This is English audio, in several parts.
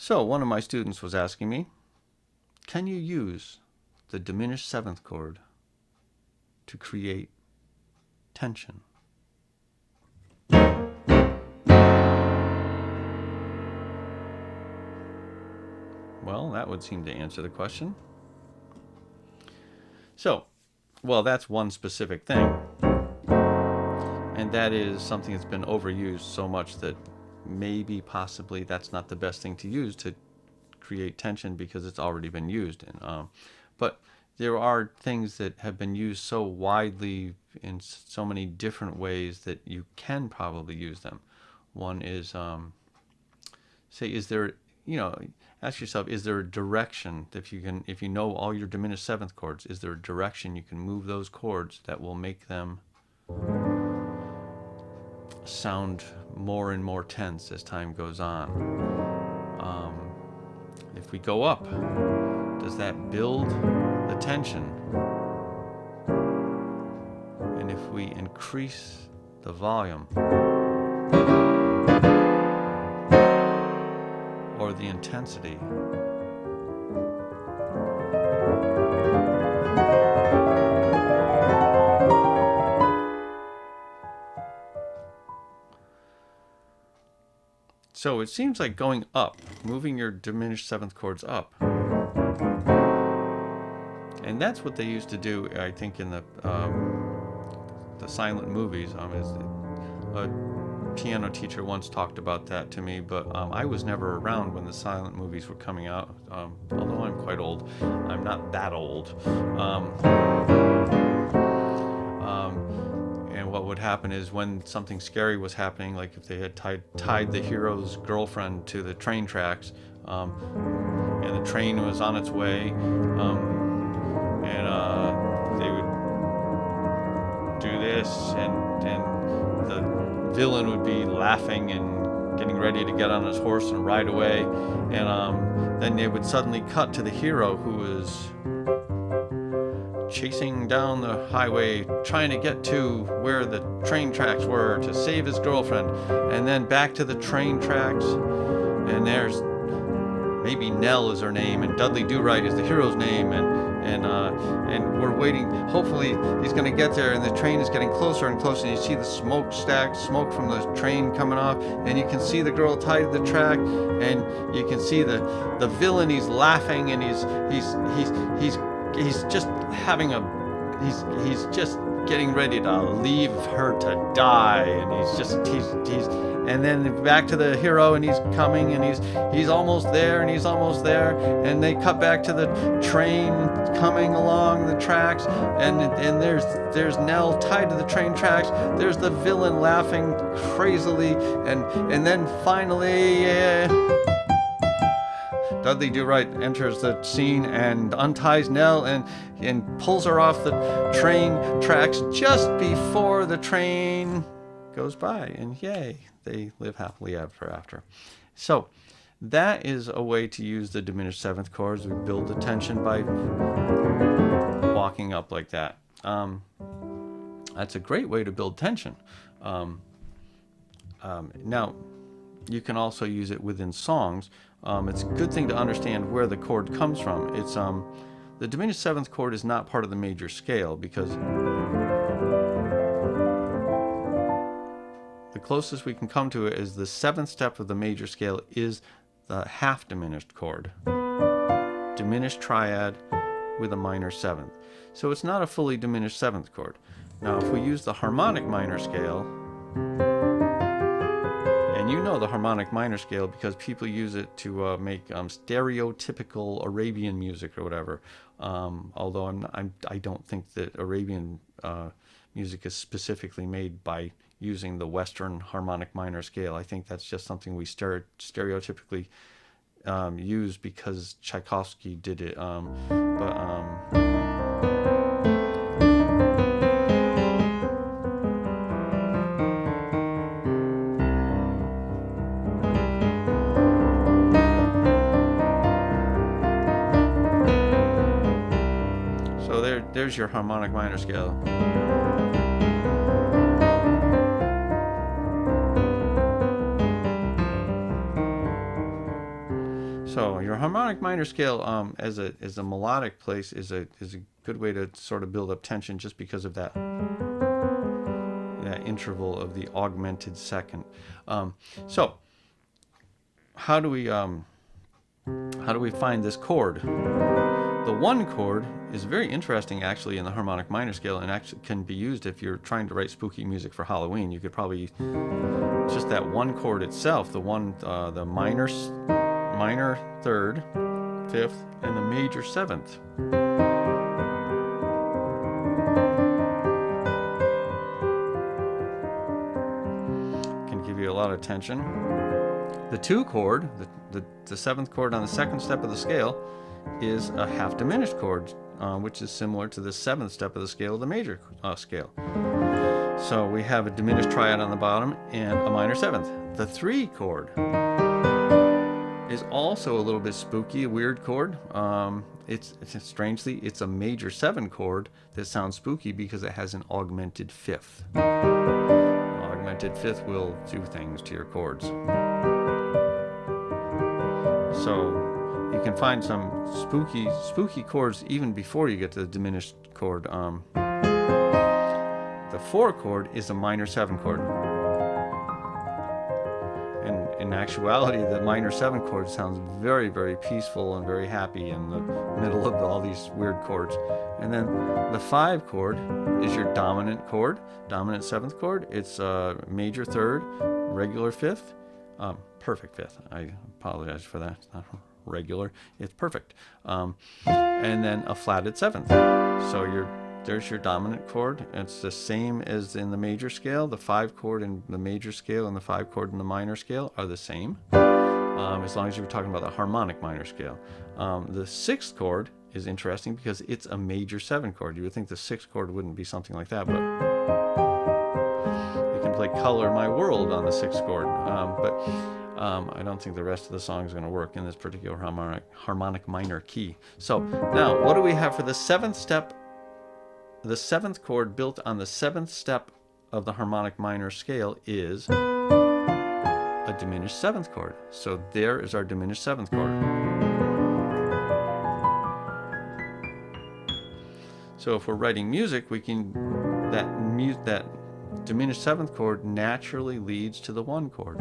So one of my students was asking me, can you use the diminished seventh chord to create tension? Well, that would seem to answer the question. So, well, that's one specific thing. And that is something that's been overused so much that maybe, possibly, that's not the best thing to use to create tension because it's already been used. But there are things that have been used so widely in so many different ways that you can probably use them. One is, say, is there, ask yourself, is there a direction, if you know all your diminished seventh chords, is there a direction you can move those chords that will make them sound more and more tense as time goes on? If we go up, does that build the tension? And if we increase the volume or the intensity, so it seems like going up, moving your diminished seventh chords up. And that's what they used to do, I think, in the silent movies. A piano teacher once talked about that to me, but I was never around when the silent movies were coming out. Although I'm quite old, I'm not that old. And what would happen is when something scary was happening, like if they had tied the hero's girlfriend to the train tracks, and the train was on its way, and they would do this, and the villain would be laughing and getting ready to get on his horse and ride away, and then they would suddenly cut to the hero who was chasing down the highway, trying to get to where the train tracks were to save his girlfriend, and then back to the train tracks, and there's maybe Nell is her name, and Dudley Do-Right is the hero's name, and we're waiting. Hopefully he's going to get there, and the train is getting closer and closer, and you see the smoke from the train coming off, and you can see the girl tied to the track, and you can see the villain. He's laughing, and he's just having he's just getting ready to leave her to die, and he's and then back to the hero, and he's coming, and he's almost there, and they cut back to the train coming along the tracks, and there's Nell tied to the train tracks, there's the villain laughing crazily, and then finally Dudley Do-Right enters the scene and unties Nell and pulls her off the train tracks just before the train goes by, and yay, they live happily ever after. So that is a way to use the diminished seventh chords. We build the tension by walking up like that. That's a great way to build tension. Now, you can also use it within songs. It's a good thing to understand where the chord comes from. It's the diminished seventh chord is not part of the major scale, because the closest we can come to it is the seventh step of the major scale is the half diminished chord, diminished triad with a minor seventh. So it's not a fully diminished seventh chord. Now, if we use the harmonic minor scale, and you know the harmonic minor scale because people use it to make stereotypical Arabian music or whatever. Although I don't think that Arabian music is specifically made by using the Western harmonic minor scale. I think that's just something we stereotypically use because Tchaikovsky did it. So there's your harmonic minor scale. So your harmonic minor scale, as a melodic place, is a good way to sort of build up tension, just because of that interval of the augmented second. So how do we find this chord? The one chord is very interesting, actually, in the harmonic minor scale, and actually can be used if you're trying to write spooky music for Halloween. You could probably just that one chord itself, the minor third, fifth, and the major seventh. Can give you a lot of tension. The two chord, the seventh chord on the second step of the scale, is a half diminished chord, which is similar to the seventh step of the scale of the major scale. So we have a diminished triad on the bottom and a minor seventh. The three chord is also a little bit spooky, a weird chord. It's strangely, it's a major seven chord that sounds spooky because it has an augmented fifth. An augmented fifth will do things to your chords. So you can find some spooky chords even before you get to the diminished chord. The four chord is a minor seven chord. And in actuality, the minor seven chord sounds very, very peaceful and very happy in the middle of all these weird chords. And then the five chord is your dominant chord, dominant seventh chord. It's a major third, regular fifth, perfect fifth. I apologize for that. It's not regular, it's perfect. And then a flatted seventh. So there's your dominant chord. It's the same as in the major scale. The five chord in the major scale and the five chord in the minor scale are the same, as long as you're talking about the harmonic minor scale. The sixth chord is interesting because it's a major seven chord. You would think the sixth chord wouldn't be something like that, but you can play Color My World on the sixth chord. I don't think the rest of the song is going to work in this particular harmonic minor key. So now, what do we have for the seventh step? The seventh chord built on the seventh step of the harmonic minor scale is a diminished seventh chord. So there is our diminished seventh chord. So if we're writing music, we can that diminished seventh chord naturally leads to the one chord.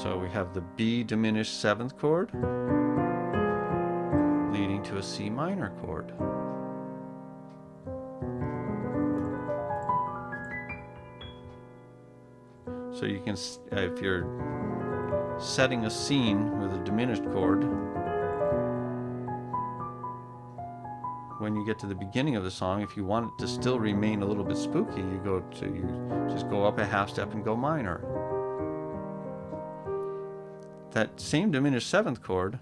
So we have the B diminished seventh chord leading to a C minor chord. So you can, if you're setting a scene with a diminished chord, when you get to the beginning of the song, if you want it to still remain a little bit spooky, you just go up a half step and go minor. That same diminished seventh chord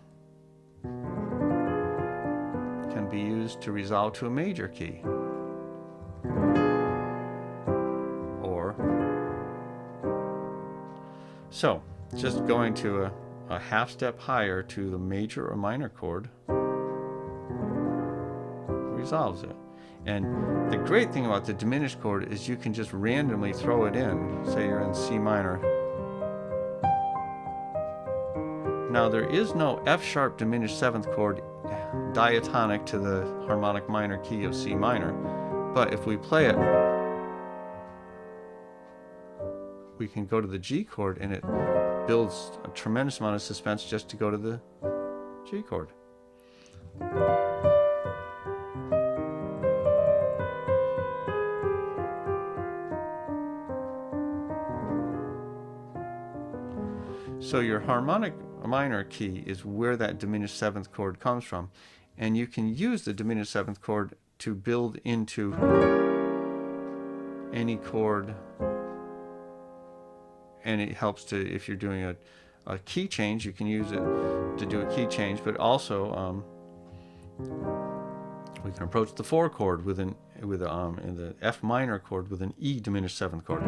can be used to resolve to a major key. So just going to a half step higher to the major or minor chord resolves it. And the great thing about the diminished chord is you can just randomly throw it in. Say you're in C minor. Now there is no F sharp diminished seventh chord diatonic to the harmonic minor key of C minor, but if we play it, we can go to the G chord, and it builds a tremendous amount of suspense just to go to the G chord. So your harmonic minor key is where that diminished seventh chord comes from, and you can use the diminished seventh chord to build into any chord, and it helps to, if you're doing a key change, you can use it to do a key change, but also we can approach the 4 chord in the F minor chord with an E diminished seventh chord.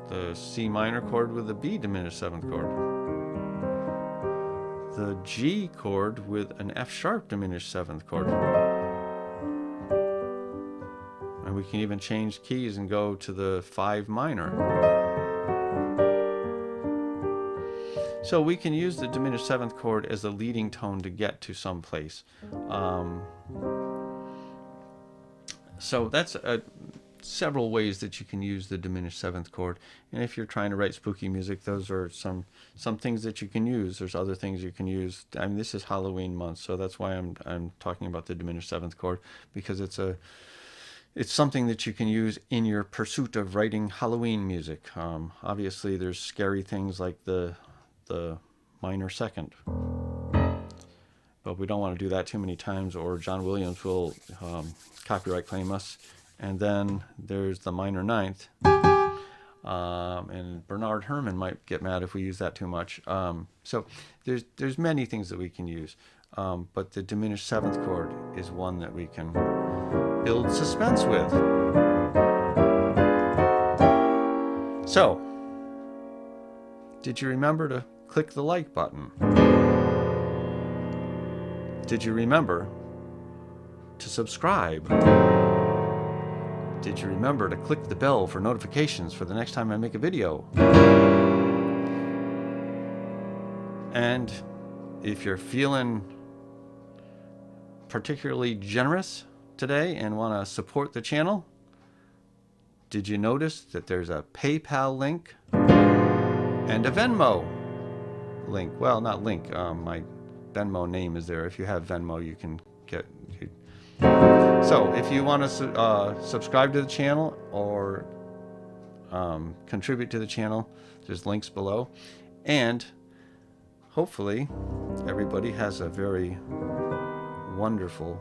The C minor chord with the B diminished seventh chord. The G chord with an F sharp diminished seventh chord. we can even change keys and go to the 5 minor. So we can use the diminished 7th chord as a leading tone to get to some place. So that's several ways that you can use the diminished 7th chord. And if you're trying to write spooky music, those are some things that you can use. There's other things you can use. I mean, this is Halloween month, so that's why I'm talking about the diminished 7th chord, because it's something that you can use in your pursuit of writing Halloween music. Obviously, there's scary things like the minor second, but we don't want to do that too many times, or John Williams will copyright claim us. And then there's the minor ninth, and Bernard Herrmann might get mad if we use that too much. So there's many things that we can use, but the diminished 7th chord is one that we can build suspense with. So, did you remember to click the like button? Did you remember to subscribe? Did you remember to click the bell for notifications for the next time I make a video? And if you're feeling particularly generous today and want to support the channel, did you notice that there's a PayPal link and a Venmo link? Well, not link. My Venmo name is there. If you have Venmo, you can get... So if you want to subscribe to the channel or contribute to the channel, there's links below. And hopefully everybody has a very wonderful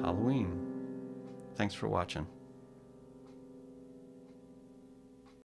Halloween. Thanks for watching.